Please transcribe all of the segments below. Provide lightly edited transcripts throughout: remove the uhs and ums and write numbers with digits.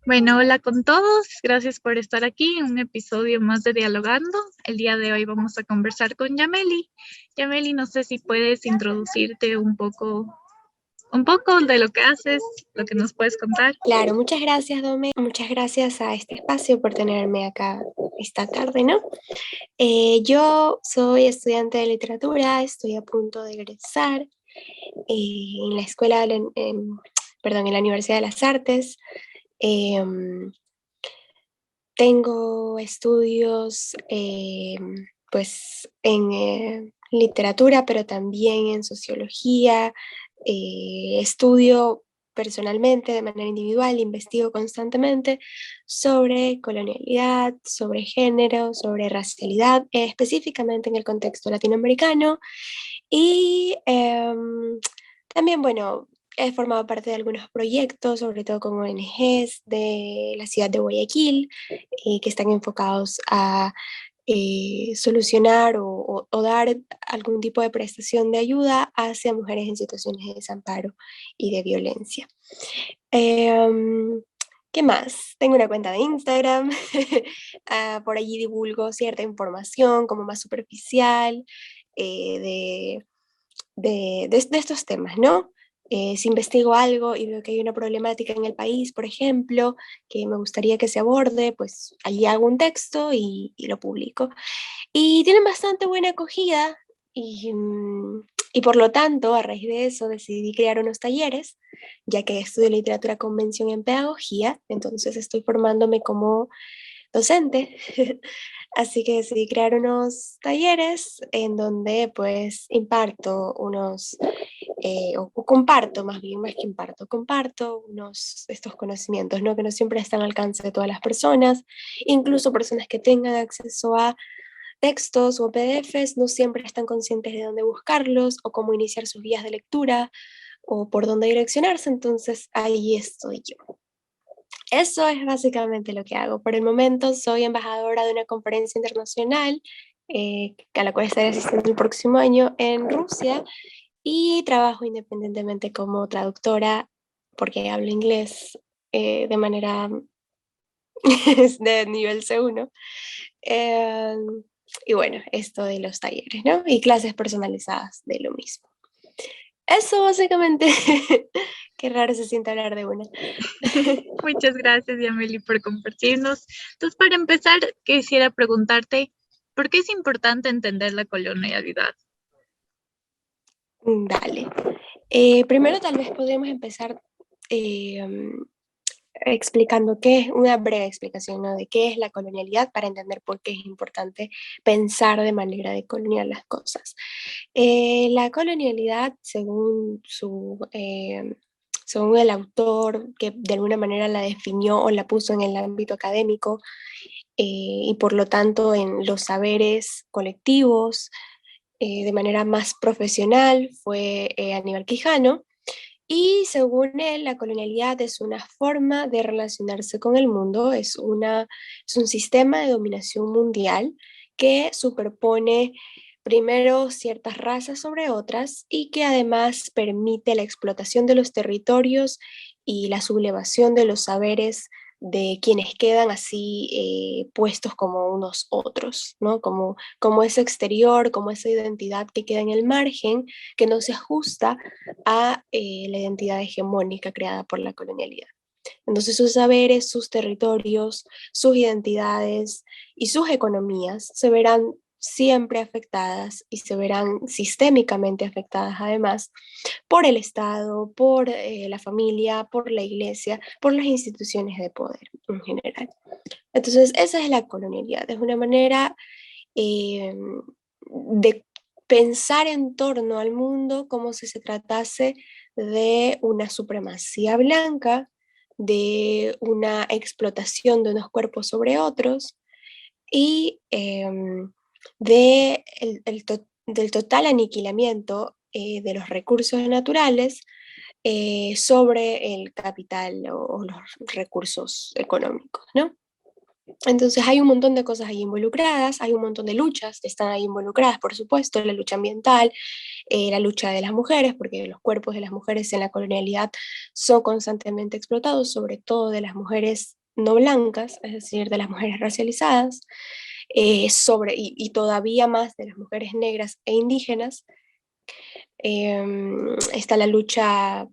Bueno, hola con todos. Gracias por estar aquí en un episodio más de Dialogando. El día de hoy vamos a conversar con Yameli. Yameli, no sé si puedes introducirte un poco de lo que haces, lo que nos puedes contar. Claro, muchas gracias, Dome. Muchas gracias a este espacio por tenerme acá esta tarde, ¿no? Yo soy estudiante de literatura, estoy a punto de egresar en la escuela, perdón, en la Universidad de las Artes. Em, Tengo estudios, pues, en literatura, pero también en sociología. Estudio personalmente, de manera individual, investigo constantemente sobre colonialidad, sobre género, sobre racialidad, específicamente en el contexto latinoamericano. Y también, bueno, he formado parte de algunos proyectos, sobre todo con ONGs de la ciudad de Guayaquil, que están enfocados a solucionar o dar algún tipo de prestación de ayuda hacia mujeres en situaciones de desamparo y de violencia. Em, ¿Qué más? Tengo una cuenta de Instagram, por allí divulgo cierta información como más superficial de estos temas, ¿no? Si investigo algo y veo que hay una problemática en el país, por ejemplo, que me gustaría que se aborde, pues allí hago un texto y lo publico. Y tienen bastante buena acogida y por lo tanto, a raíz de eso, decidí crear unos talleres, ya que estudio literatura con mención en pedagogía, entonces estoy formándome como docente. Así que decidí crear unos talleres en donde pues imparto o comparto más bien, más que imparto, comparto estos conocimientos, ¿no? Que no siempre están al alcance de todas las personas, incluso personas que tengan acceso a textos o PDFs no siempre están conscientes de dónde buscarlos o cómo iniciar sus guías de lectura o por dónde direccionarse, entonces ahí estoy yo. Eso es básicamente lo que hago. Por el momento soy embajadora de una conferencia internacional a la cual estaré asistiendo el próximo año en Rusia y trabajo independientemente como traductora porque hablo inglés de manera de nivel C1. Eh, y bueno, esto de los talleres, ¿no? Y clases personalizadas de lo mismo. Eso básicamente, qué raro se siente hablar de una. Muchas gracias, Yameli, por compartirnos. Entonces, para empezar, quisiera preguntarte, ¿por qué es importante entender la colonialidad? Dale. Primero tal vez podríamos empezar eh, explicando qué es, una breve explicación, ¿no? De qué es la colonialidad para entender por qué es importante pensar de manera decolonial las cosas. La colonialidad, según el autor que de alguna manera la definió o la puso en el ámbito académico y por lo tanto en los saberes colectivos de manera más profesional, fue Aníbal Quijano. Y según él, la colonialidad es una forma de relacionarse con el mundo, es un sistema de dominación mundial que superpone primero ciertas razas sobre otras y que además permite la explotación de los territorios y la sublevación de los saberes de quienes quedan así puestos como unos otros, ¿no? Como ese exterior, como esa identidad que queda en el margen, que no se ajusta a la identidad hegemónica creada por la colonialidad. Entonces sus saberes, sus territorios, sus identidades y sus economías se verán siempre afectadas y se verán sistémicamente afectadas además por el Estado, por la familia, por la iglesia, por las instituciones de poder en general. Entonces esa es la colonialidad, es una manera eh, de pensar en torno al mundo como si se tratase de una supremacía blanca, de una explotación de unos cuerpos sobre otros y del total aniquilamiento de los recursos naturales sobre el capital o los recursos económicos, ¿no? Entonces hay un montón de cosas ahí involucradas, hay un montón de luchas que están ahí involucradas, por supuesto, la lucha ambiental, la lucha de las mujeres, porque los cuerpos de las mujeres en la colonialidad son constantemente explotados, sobre todo de las mujeres no blancas, es decir, de las mujeres racializadas, y todavía más de las mujeres negras e indígenas. Está la lucha,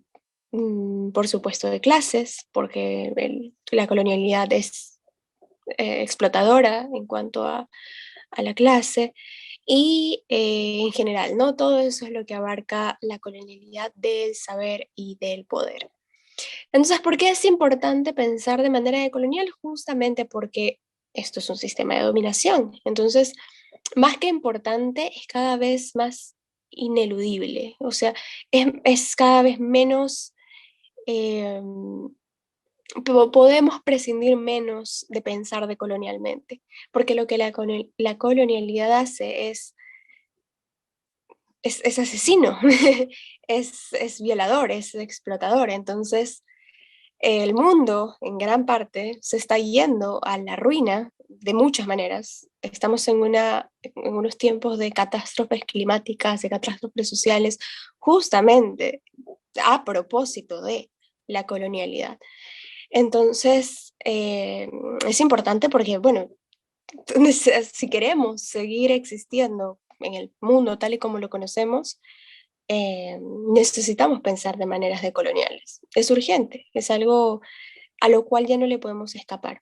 por supuesto, de clases, porque la colonialidad es explotadora en cuanto a la clase, y en general, ¿no? Todo eso es lo que abarca la colonialidad del saber y del poder. Entonces, ¿por qué es importante pensar de manera decolonial? Justamente porque esto es un sistema de dominación. Entonces, más que importante, es cada vez más ineludible. O sea, es cada vez menos, eh, podemos prescindir menos de pensar decolonialmente, porque lo que la colonialidad hace es asesino, es violador, es explotador. Entonces, el mundo, en gran parte, se está yendo a la ruina de muchas maneras. Estamos en unos tiempos de catástrofes climáticas, de catástrofes sociales, justamente a propósito de la colonialidad. Entonces, es importante porque, bueno, si queremos seguir existiendo en el mundo tal y como lo conocemos, necesitamos pensar de maneras decoloniales. Es urgente, es algo a lo cual ya no le podemos escapar.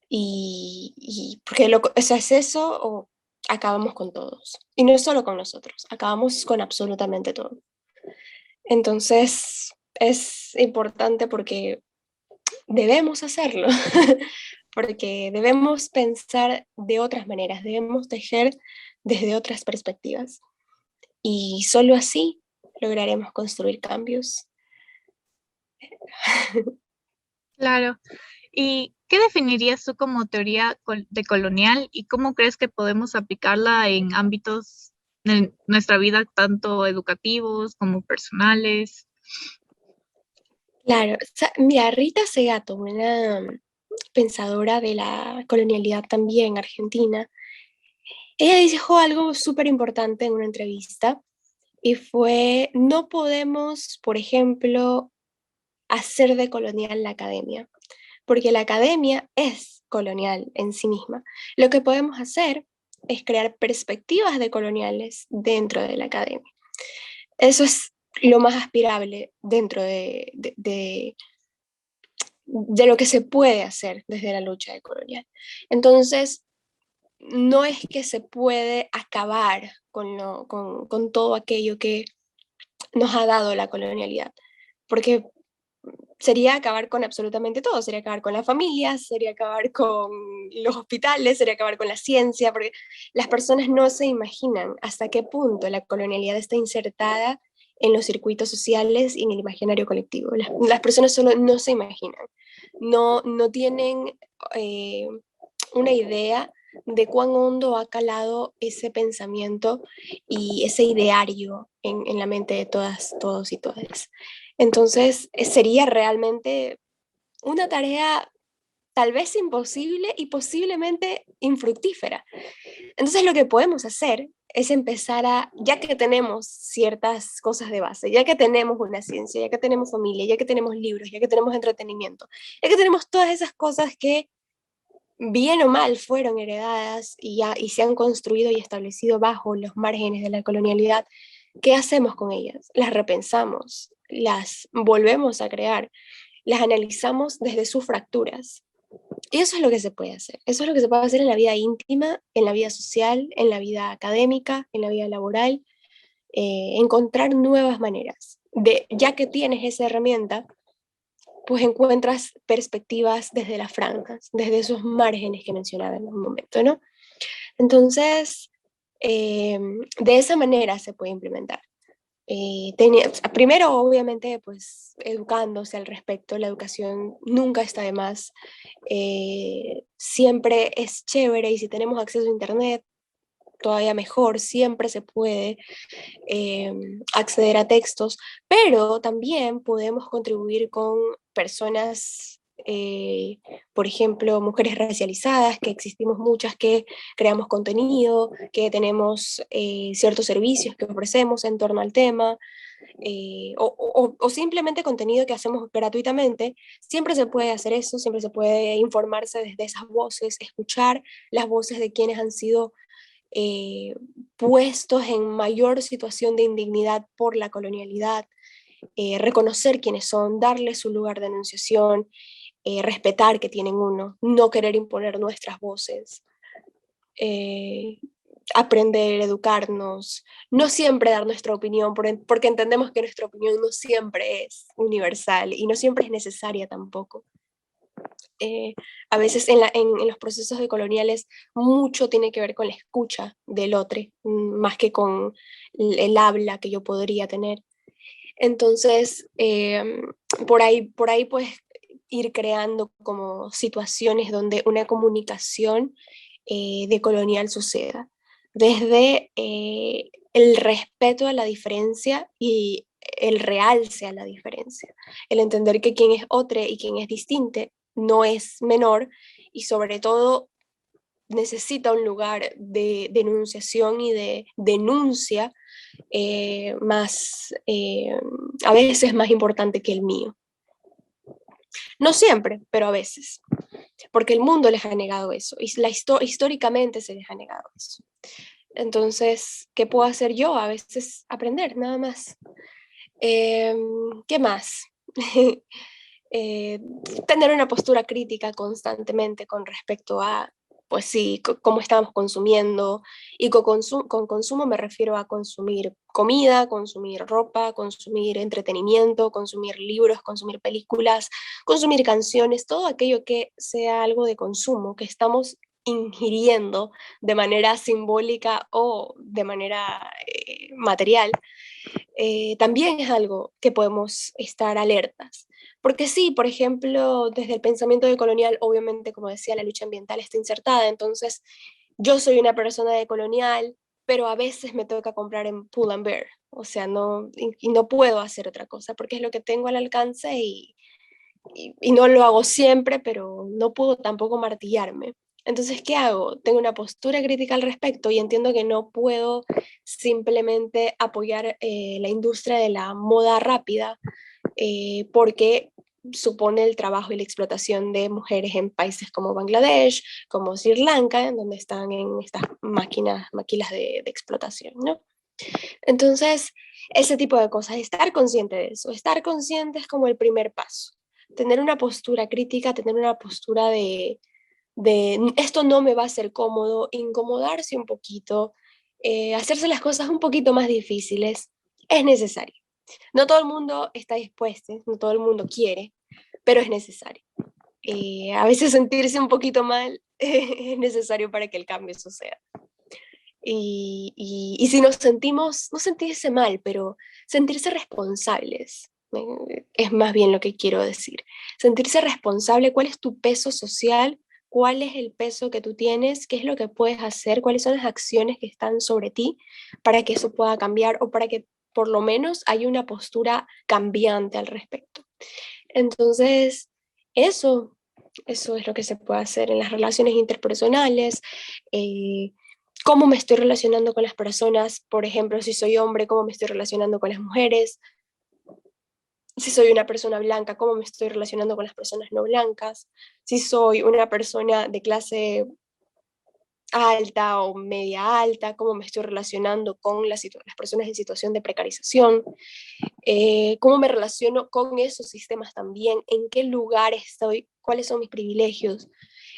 Y porque o sea, es eso o acabamos con todos. Y no es solo con nosotros, acabamos con absolutamente todo. Entonces, es importante porque debemos hacerlo, porque debemos pensar de otras maneras, debemos tejer desde otras perspectivas. Y solo así lograremos construir cambios. Claro. ¿Y qué definirías tú como teoría decolonial y cómo crees que podemos aplicarla en ámbitos de nuestra vida, tanto educativos como personales? Claro, mira, Rita Segato, una pensadora de la colonialidad también argentina, ella dijo algo súper importante en una entrevista y fue, no podemos, por ejemplo, hacer de colonial la academia, porque la academia es colonial en sí misma. Lo que podemos hacer es crear perspectivas decoloniales dentro de la academia. Eso es lo más aspirable dentro de lo que se puede hacer desde la lucha decolonial. Entonces, no es que se puede acabar con todo aquello que nos ha dado la colonialidad, porque sería acabar con absolutamente todo, sería acabar con las familias, sería acabar con los hospitales, sería acabar con la ciencia, porque las personas no se imaginan hasta qué punto la colonialidad está insertada en los circuitos sociales y en el imaginario colectivo. Las personas solo no se imaginan, no tienen eh, una idea de cuán hondo ha calado ese pensamiento y ese ideario en la mente de todas, todos y todas. Entonces, sería realmente una tarea tal vez imposible y posiblemente infructífera. Entonces, lo que podemos hacer es empezar ya que tenemos ciertas cosas de base, ya que tenemos una ciencia, ya que tenemos familia, ya que tenemos libros, ya que tenemos entretenimiento, ya que tenemos todas esas cosas que bien o mal fueron heredadas y se han construido y establecido bajo los márgenes de la colonialidad, ¿qué hacemos con ellas? Las repensamos, las volvemos a crear, las analizamos desde sus fracturas. Y eso es lo que se puede hacer. Eso es lo que se puede hacer en la vida íntima, en la vida social, en la vida académica, en la vida laboral, encontrar nuevas maneras. Ya que tienes esa herramienta, pues encuentras perspectivas desde las franjas, desde esos márgenes que mencionaba en un momento, ¿no? Entonces, de esa manera se puede implementar. Primero, obviamente, pues educándose al respecto, la educación nunca está de más, siempre es chévere y si tenemos acceso a Internet, todavía mejor, siempre se puede acceder a textos, pero también podemos contribuir con personas por ejemplo, mujeres racializadas, que existimos muchas que creamos contenido, que tenemos ciertos servicios que ofrecemos en torno al tema, o simplemente contenido que hacemos gratuitamente. Siempre se puede hacer eso, siempre se puede informarse desde esas voces, escuchar las voces de quienes han sido eh, puestos en mayor situación de indignidad por la colonialidad, reconocer quiénes son, darles su lugar de enunciación, respetar que tienen uno, no querer imponer nuestras voces, eh, aprender, educarnos, no siempre dar nuestra opinión, porque entendemos que nuestra opinión no siempre es universal y no siempre es necesaria tampoco. A veces en los procesos decoloniales mucho tiene que ver con la escucha del otro, más que con el habla que yo podría tener. Entonces, por ahí puedes ir creando como situaciones donde una comunicación decolonial suceda, desde el respeto a la diferencia y el realce a la diferencia, el entender que quien es otro y quien es distinto no es menor y sobre todo necesita un lugar de denunciación y de denuncia a veces más importante que el mío. No siempre, pero a veces, porque el mundo les ha negado eso, y históricamente se les ha negado eso. Entonces, ¿qué puedo hacer yo? A veces aprender, nada más. ¿Qué más? eh, Tener una postura crítica constantemente con respecto a, pues sí, cómo estamos consumiendo. Y con consumo me refiero a consumir comida, consumir ropa, consumir entretenimiento, consumir libros, consumir películas, consumir canciones, todo aquello que sea algo de consumo, que estamos ingiriendo de manera simbólica o de manera material, también es algo que podemos estar alertas. Porque sí, por ejemplo, desde el pensamiento decolonial, obviamente, como decía, la lucha ambiental está insertada, entonces yo soy una persona decolonial, pero a veces me toca comprar en Pull and Bear, o sea, y no puedo hacer otra cosa, porque es lo que tengo al alcance y no lo hago siempre, pero no puedo tampoco martillarme. Entonces, ¿qué hago? Tengo una postura crítica al respecto y entiendo que no puedo simplemente apoyar la industria de la moda rápida porque supone el trabajo y la explotación de mujeres en países como Bangladesh, como Sri Lanka, en donde están en estas maquilas de explotación, ¿no? Entonces, ese tipo de cosas, estar consciente de eso, estar consciente es como el primer paso. Tener una postura crítica, tener una postura de esto no me va a ser cómodo, incomodarse un poquito, hacerse las cosas un poquito más difíciles, es necesario. No todo el mundo está dispuesto, no todo el mundo quiere, pero es necesario. A veces sentirse un poquito mal es necesario para que el cambio suceda. Y si nos sentimos, no sentirse mal, pero sentirse responsables, es más bien lo que quiero decir. Sentirse responsable, cuál es tu peso social, cuál es el peso que tú tienes, qué es lo que puedes hacer, cuáles son las acciones que están sobre ti para que eso pueda cambiar o para que por lo menos haya una postura cambiante al respecto. Entonces, eso, eso es lo que se puede hacer en las relaciones interpersonales. eh, Cómo me estoy relacionando con las personas, por ejemplo, si soy hombre, cómo me estoy relacionando con las mujeres, si soy una persona blanca, cómo me estoy relacionando con las personas no blancas, si soy una persona de clase alta o media alta, cómo me estoy relacionando con las personas en situación de precarización, cómo me relaciono con esos sistemas también, en qué lugar estoy, cuáles son mis privilegios.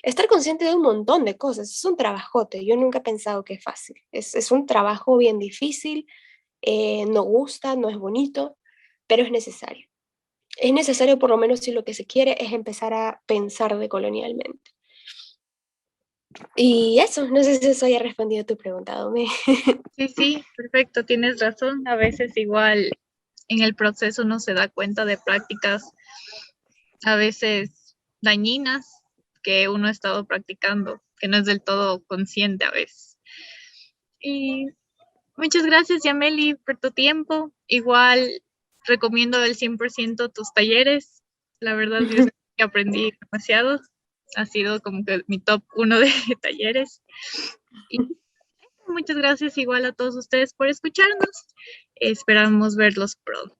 Estar consciente de un montón de cosas, es un trabajote, yo nunca he pensado que es fácil, es un trabajo bien difícil, no gusta, no es bonito, pero es necesario. Es necesario por lo menos si lo que se quiere es empezar a pensar decolonialmente. Y eso, no sé si eso haya respondido a tu pregunta, Dome. Sí, sí, perfecto, tienes razón. A veces igual en el proceso uno se da cuenta de prácticas a veces dañinas que uno ha estado practicando, que no es del todo consciente a veces. Y muchas gracias, Yameli, por tu tiempo. Igual recomiendo al 100% tus talleres. La verdad, yo que aprendí demasiado. Ha sido como que mi top 1 de talleres. Y muchas gracias igual a todos ustedes por escucharnos. Esperamos verlos pronto.